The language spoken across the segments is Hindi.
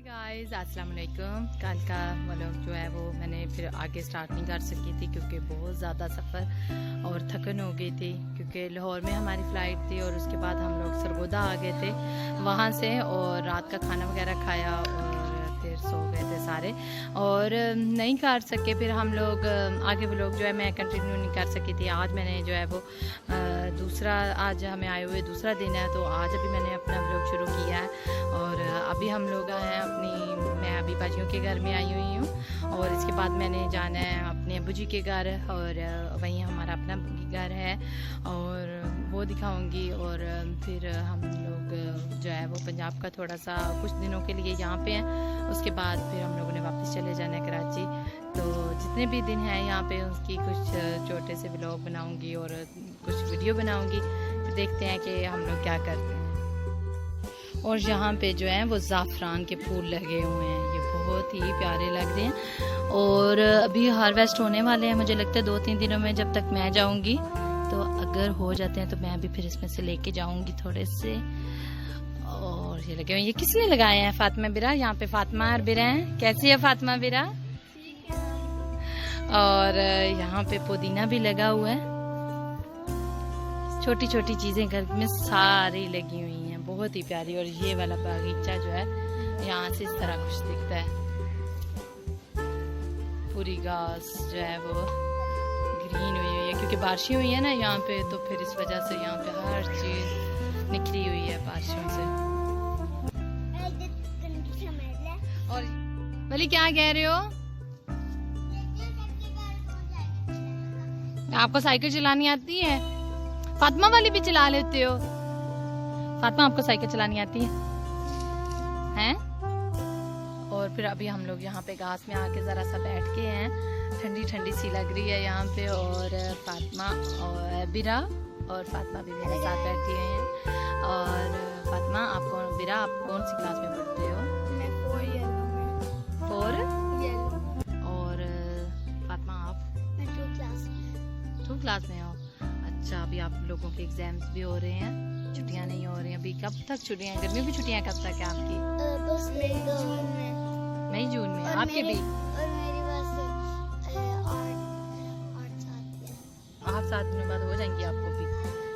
गाइस अस्सलाम वालेकुम। कल का व्लॉग जो है वो मैंने फिर आगे स्टार्ट नहीं कर सकी थी क्योंकि बहुत ज़्यादा सफ़र और थकन हो गई थी, क्योंकि लाहौर में हमारी फ़्लाइट थी और उसके बाद हम लोग सरगोदा आ गए थे वहाँ से, और रात का खाना वगैरह खाया और फिर सो गए थे सारे और नहीं कर सके। फिर हम लोग आगे व्लॉग जो है मैं कंटिन्यू नहीं कर सकी थी। आज मैंने जो है वो आज हमें आए हुए दूसरा दिन है, तो आज अभी मैंने अपना व्लॉग शुरू किया है। और अभी हम लोग हैं मैं अभी बाजियों के घर में आई हुई हूँ और इसके बाद मैंने जाना है अपने अब्बू जी के घर, और वहीं हमारा अपना घर है और वो दिखाऊंगी। और फिर हम लोग जो है वो पंजाब का थोड़ा सा कुछ दिनों के लिए यहाँ पे हैं, उसके बाद फिर हम लोगों ने वापस चले जाना है कराची। तो जितने भी दिन हैं यहाँ पे उसकी कुछ छोटे से व्लॉग बनाऊंगी और कुछ वीडियो बनाऊंगी। फिर देखते हैं कि हम लोग क्या करते हैं। और यहाँ पे जो है वो ज़ाफ़रान के फूल लगे हुए हैं, ये बहुत ही प्यारे लग रहे हैं और अभी हार्वेस्ट होने वाले हैं। मुझे लगता है 2-3 दिनों में, जब तक मैं जाऊँगी तो अगर हो जाते हैं तो मैं भी फिर इसमें से लेके जाऊँगी थोड़े से। और ये लगे हुए, ये किसने लगाए हैं? फातिमा बिरा। यहाँ पे फातिमा और बिरा हैं। कैसी है फातिमा बिरा? और यहाँ पे पुदीना भी लगा हुआ है। छोटी छोटी चीजें घर में सारी लगी हुई हैं, बहुत ही प्यारी। और ये वाला बागीचा जो है यहाँ से इस तरह कुछ दिखता है, पूरी घास जो है वो ग्रीन हुई है क्योंकि बारिशें हुई है ना यहाँ पे, तो फिर इस वजह से यहाँ पे हर चीज निकली हुई है बारिशों से। और वली क्या कह रहे हो? आपको साइकिल चलानी आती है? फातिमा वाली भी चला लेते हो? फातिमा आपको साइकिल चलानी आती है? हैं? और फिर अभी हम लोग यहाँ पे घास में आके ज़रा सा बैठ के हैं, ठंडी ठंडी सी लग रही है यहाँ पे। और फातिमा और बिरा और फातिमा भी मेरे साथ बैठी हुई हैं। और फातिमा बिरा आप कौन सी क्लास में पढ़ते हो? मैं 4 और फातिमा आप? मैं 2 क्लास में। 2 क्लास में हो? अच्छा, अभी आप लोगों के एग्जाम्स भी हो रहे हैं, छुट्टियां नहीं हो रही हैं अभी? कब तक छुट्टियां? गर्मियों की छुट्टियां कब तक है आपकी? बस मई जून में। आपके भी? और मेरी बस 8-7 दिनों बाद हो जाएंगी आपको भी।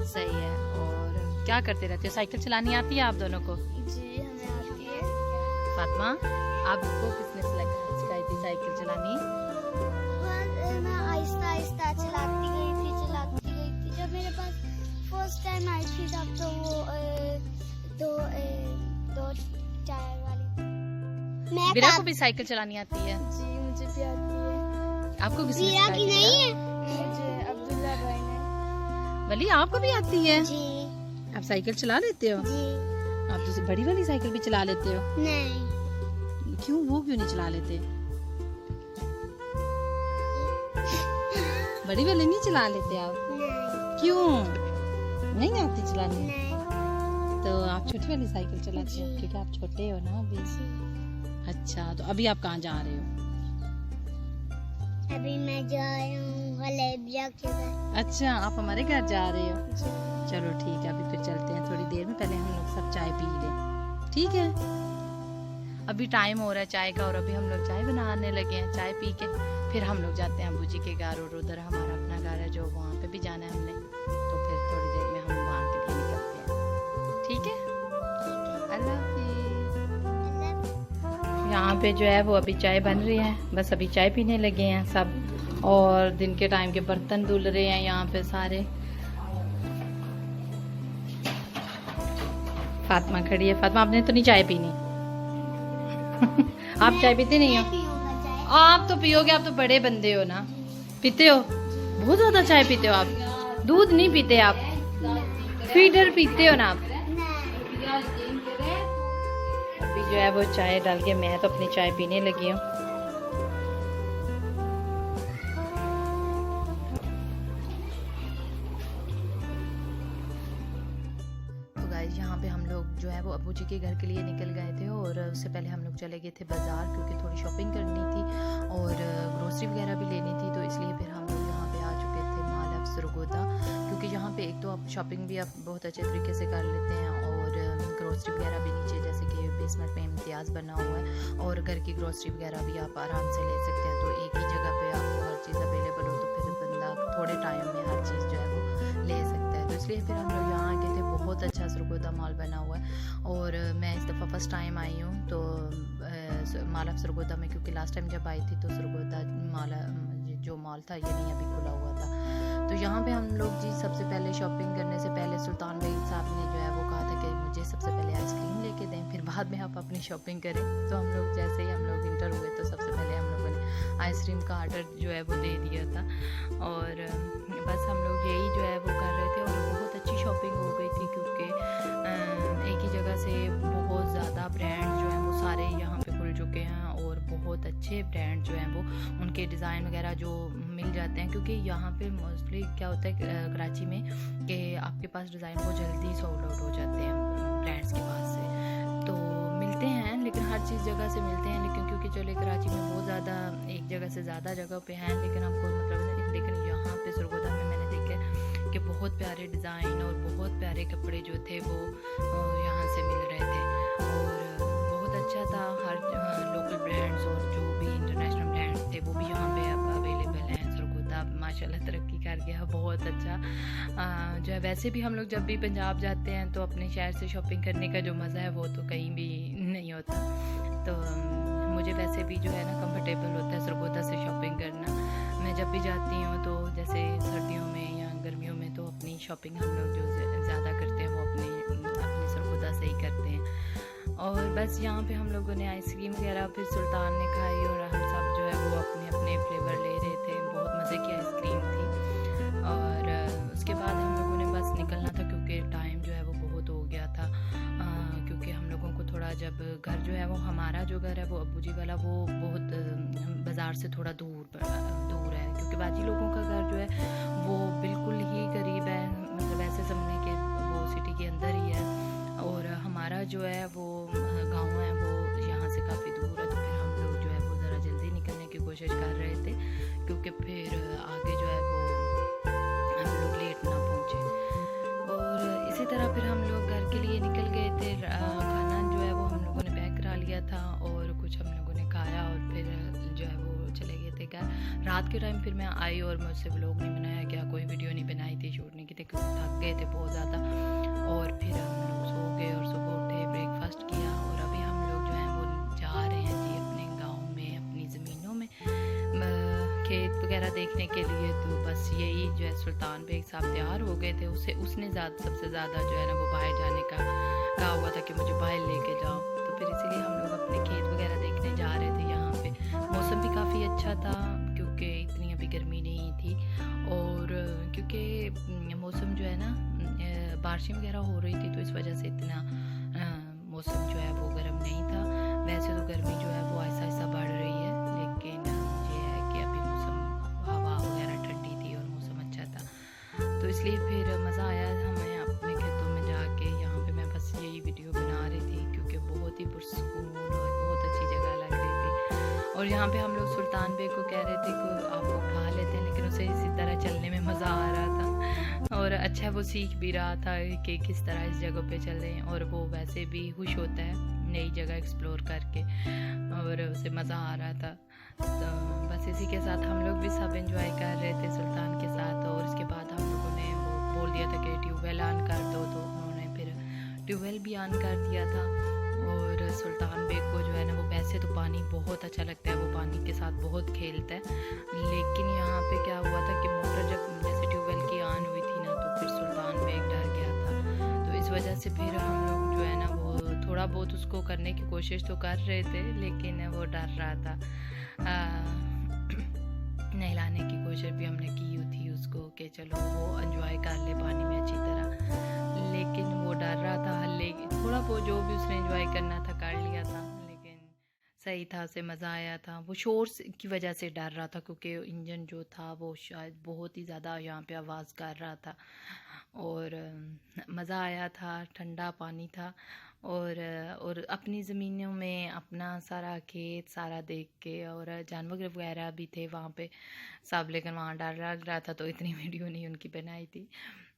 सही है। और क्या करते रहते हो? साइकिल चलानी आती है आप दोनों को? जी हमें आती है। फातिमा आपको किसने सिखाई थी साइकिल चलानी? मैं आहिस्ता आहिस्ता चलाती गई थी। जब मेरे पास फर्स्ट टाइम आई थी तब तो वो दो टायर वाली। बिरा को भी साइकिल चलानी आती है? जी मुझे भी आती है। आपको किसने बिरा सिखाई की थी? नहीं है, मुझे अब्दुल्ला भाई ने। वली आपको भी आती है? जी आप साइकिल चला लेते हो? जी। आप दूसरी बड़ी वाली साइकिल भी चला लेते हो? नहीं। क्यों, वो क्यों नहीं चला लेते? बड़ी वाली नहीं चला लेते आप? नहीं। क्यों नहीं आती चलानी? नहीं। तो आप छोटी वाली साइकिल चलाते हो क्योंकि आप छोटे हो ना अभी। अच्छा, तो अभी आप कहाँ जा रहे हो? अभी मैं जा रही हूँ गलेबिया के घर। अच्छा, आप हमारे घर जा रहे हो? जी। चलो ठीक है, अभी फिर चलते हैं थोड़ी देर में। पहले हम लोग सब चाय पी लें, ठीक है? अभी टाइम हो रहा है चाय का और अभी हम लोग चाय बनाने लगे हैं। चाय पी के फिर हम लोग जाते हैं अब्बू जी के घर, और उधर हमारा अपना घर है जो वहाँ पे भी जाना है हमने। तो फिर थोड़ी देर में हम वहाँ के लिए निकलते हैं, ठीक है? अल्लाह हाफिज़। यहाँ पे जो है वो अभी चाय बन रही है, बस अभी चाय पीने लगे हैं सब। और दिन के टाइम के बर्तन धुल रहे हैं यहाँ पे सारे। फातिमा खड़ी है। फातिमा आपने तो नहीं चाय पीनी? आप चाय पीते नहीं हो? आप तो पियोगे, आप तो बड़े बंदे हो ना। पीते हो? बहुत ज्यादा चाय पीते हो आप? दूध नहीं पीते आप? फीडर पीते हो ना आप? अभी जो है वो चाय डाल के मैं तो अपनी चाय पीने लगी हूँ। तो गाइस यहाँ पे हम लोग जो है वो अब्बू जी के घर के लिए निकल गए थे, और उससे पहले हम लोग चले गए थे बाजार क्योंकि थोड़ी शॉपिंग करनी थी और ग्रोसरी वगैरह भी लेनी थी। तो इसलिए फिर हम लोग यहाँ पे आ चुके थे सरगोदा, क्योंकि यहाँ पे एक तो आप शॉपिंग भी आप बहुत अच्छे तरीके से कर लेते हैं और ग्रोसरी वगैरह भी नीचे जैसे कि बेसमेंट में इम्तियाज़ बना हुआ है और घर की ग्रोसरी वगैरह भी आप आराम से ले सकते हैं। तो एक ही जगह पे आपको हर चीज़ अवेलेबल हो तो फिर बंदा थोड़े टाइम में हर चीज़ जो है वो ले सकता है। तो इसलिए फिर हम लोग यहाँ गए थे। बहुत अच्छा सरगोदा मॉल बना हुआ है और मैं इस दफ़ा फ़र्स्ट टाइम आई हूँ तो मॉल ऑफ सरगोदा में, क्योंकि लास्ट टाइम जब आई थी तो सरगोदा जो मॉल था ये नहीं अभी खुला हुआ था। तो यहाँ पे हम लोग जी सबसे पहले शॉपिंग करने से पहले सुल्तान बेग साहब ने जो है वो कहा था कि मुझे सबसे पहले आइसक्रीम लेके दें, फिर बाद में आप अपनी शॉपिंग करें। तो हम लोग जैसे ही हम लोग इंटर हुए तो सबसे पहले हम लोगों ने आइसक्रीम का ऑर्डर जो है वो दे दिया था और बस हम लोग यही जो है वो कर रहे थे और बहुत अच्छी शॉपिंग हो गई थी, क्योंकि एक ही जगह से बहुत ज़्यादा ब्रांड जो हैं वो सारे यहाँ पे खुल चुके हैं और बहुत अच्छे ब्रांड जो हैं वो उनके डिज़ाइन वगैरह जो मिल जाते हैं। क्योंकि यहाँ पे मोस्टली क्या होता है कराची में कि आपके पास डिज़ाइन बहुत जल्दी सोल्ड आउट हो जाते हैं ब्रांड्स के पास से, तो मिलते हैं लेकिन हर चीज़ जगह से मिलते हैं, लेकिन क्योंकि चले कराची में बहुत ज़्यादा एक जगह से ज़्यादा जगह पे हैं, लेकिन आपको मतलब नहीं। लेकिन यहाँ पे सरगोदा में मैंने देखा कि बहुत प्यारे डिज़ाइन और बहुत प्यारे कपड़े जो थे वो यहाँ से मिल रहे थे और बहुत अच्छा था। हर लोकल ब्रांड्स और जो भी इंटरनेशनल ब्रांड्स थे वो भी यहाँ पे अब अवेलेबल हैं। सरगोदा माशाल्लाह तरक्की कर गया, बहुत अच्छा जो है। वैसे भी हम लोग जब भी पंजाब जाते हैं तो अपने शहर से शॉपिंग करने का जो मज़ा है वो तो कहीं भी नहीं होता। तो मुझे वैसे भी जो है ना कंफर्टेबल होता है सरगोदा से शॉपिंग करना। मैं जब भी जाती हूँ तो जैसे सर्दियों में या गर्मियों में तो अपनी शॉपिंग हम लोग जो ज़्यादा करते हैं वो अपने सरगोदा से ही करते हैं। और बस यहाँ पे हम लोगों ने आइसक्रीम वगैरह फिर सुल्तान ने खाई और हम सब जो है वो अपने अपने फ्लेवर ले रहे थे। बहुत मज़े की आइसक्रीम थी और उसके बाद हम लोगों ने बस निकलना था क्योंकि टाइम जो है वो बहुत हो गया था। क्योंकि हम लोगों को थोड़ा जब घर जो है वो हमारा जो घर है वो अब्बू जी वाला वो बहुत बाज़ार से थोड़ा दूर है, क्योंकि बाजी लोगों का घर जो है वो बिल्कुल ही करीब है, मतलब ऐसे समझने के वो सिटी के अंदर ही है और हमारा जो है वो गांव है वो यहाँ से काफ़ी दूर है। तो फिर हम लोग जो है वो ज़रा जल्दी निकलने की कोशिश कर रहे थे क्योंकि फिर आगे जो है वो हम लोग लेट ना पहुँचे। और इसी तरह फिर हम लोग घर के लिए निकल गए थे। खाना जो है वो हम लोगों ने पैक करा लिया था और कुछ हम लोगों ने खाया और फिर जो है वो चले गए थे घर। रात के टाइम फिर मैं आई और मुझसे व्लॉग नहीं बनाया गया, कोई वीडियो नहीं बनाई थी, शूट नहीं की थी क्योंकि थक गए थे बहुत ज़्यादा। और फिर हम लोग सो गए और सुबह उठे, ब्रेकफास्ट किया और अभी हम लोग जो हैं वो जा रहे हैं जी अपने गाँव में, अपनी ज़मीनों में खेत वगैरह देखने के लिए। तो बस यही जो है सुल्तान बेग साहब तैयार हो गए थे, उसने सबसे ज़्यादा जो है ना वो बाहर जाने का कहा हुआ था कि मुझे बाहर लेके जाओ। तो फिर इसीलिए हम लोग अपने खेत वगैरह देखने जा रहे थे। यहाँ पे मौसम भी काफ़ी अच्छा था क्योंकि इतनी अभी गर्मी नहीं थी और क्योंकि मौसम जो है ना बारिशें वगैरह हो रही थी तो इस वजह से इतना मौसम जो है वो गर्म नहीं था। वैसे तो गर्मी जो है वो ऐसा ऐसा बढ़ रही है, लेकिन ये है कि अभी मौसम हवा वगैरह ठंडी थी और मौसम अच्छा था। तो इसलिए फिर मज़ा आया हमें अपने खेतों में जाके। यहाँ पे मैं बस यही वीडियो बना रही थी क्योंकि बहुत ही पुरसकून और बहुत अच्छी जगह लग रही थी। और यहाँ पे हम लोग सुल्तान बेग को कह रहे थे कि आप उठा लेते हैं, लेकिन उसे इसी तरह चलने में मज़ा आ रहा था और अच्छा वो सीख भी रहा था कि किस तरह इस जगह पे चलें और वो वैसे भी खुश होता है नई जगह एक्सप्लोर करके और उसे मज़ा आ रहा था। तो बस इसी के साथ हम लोग भी सब एंजॉय कर रहे थे सुल्तान के साथ। और उसके बाद हम लोगों ने वो बोल दिया था कि ट्यूबवेल ऑन कर दो, तो उन्होंने फिर ट्यूबवेल भी ऑन कर दिया था। और सुल्तान बेग को जो है ना वो वैसे तो पानी बहुत अच्छा लगता है, वो पानी के साथ बहुत खेलता है, लेकिन यहाँ पे क्या हुआ था कि मोटर जब जैसे ट्यूबवेल की ऑन हुई थी ना तो फिर सुल्तान बेग डर गया था। तो इस वजह से फिर हम लोग जो है ना वो थोड़ा बहुत उसको करने की कोशिश तो कर रहे थे, लेकिन वो डर रहा था। नहलाने की कोशिश भी हमने की थी उसको कि चलो वो एंजॉय कर ले पानी में अच्छी तरह, लेकिन वो डर रहा था। थोड़ा बहुत जो भी उसने एंजॉय करना था कर लिया था, लेकिन सही था, उसे मज़ा आया था। वो शोर की वजह से डर रहा था क्योंकि इंजन जो था वो शायद बहुत ही ज़्यादा यहाँ पे आवाज़ कर रहा था। और मज़ा आया था, ठंडा पानी था और अपनी ज़मीनों में अपना सारा खेत सारा देख के, और जानवर वगैरह भी थे वहाँ पे सब, लेकिन वहाँ डर लग रहा था तो इतनी वीडियो नहीं उनकी बनाई थी।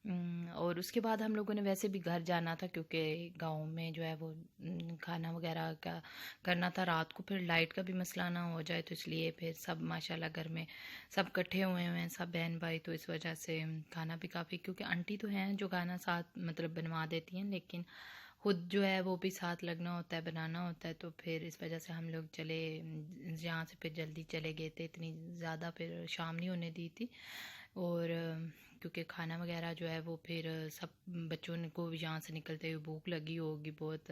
और उसके बाद हम लोगों ने वैसे भी घर जाना था क्योंकि गांव में जो है वो खाना वगैरह का करना था रात को, फिर लाइट का भी मसला ना हो जाए, तो इसलिए फिर सब माशाल्लाह घर में सब इकट्ठे हुए हैं, सब बहन भाई, तो इस वजह से खाना भी काफ़ी, क्योंकि आंटी तो हैं जो खाना साथ मतलब बनवा देती हैं, लेकिन खुद जो है वो भी साथ लगना होता है, बनाना होता है, तो फिर इस वजह से हम लोग चले यहाँ से, फिर जल्दी चले गए थे, इतनी ज़्यादा फिर शाम नहीं होने दी थी। और क्योंकि खाना वगैरह जो है वो फिर सब बच्चों को यहाँ से निकलते हुए भूख लगी होगी बहुत,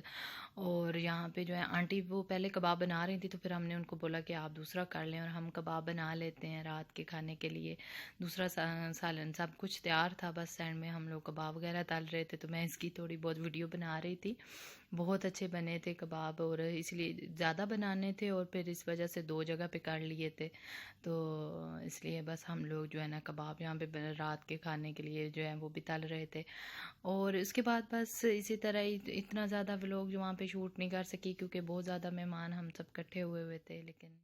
और यहाँ पे जो है आंटी वो पहले कबाब बना रही थी, तो फिर हमने उनको बोला कि आप दूसरा कर लें और हम कबाब बना लेते हैं रात के खाने के लिए। दूसरा सालन सब कुछ तैयार था, बस साइड में हम लोग कबाब वगैरह तल रहे थे, तो मैं इसकी थोड़ी बहुत वीडियो बना रही थी। बहुत अच्छे बने थे कबाब, और इसलिए ज़्यादा बनाने थे और फिर इस वजह से 2 जगह पे कर लिए थे, तो इसलिए बस हम लोग जो है ना कबाब यहाँ पे रात के खाने के लिए जो है वो भी तल रहे थे। और उसके बाद बस इसी तरह ही इतना ज़्यादा व्लॉग जो वहाँ पे शूट नहीं कर सकी, क्योंकि बहुत ज़्यादा मेहमान हम सब इकट्ठे हुए हुए थे, लेकिन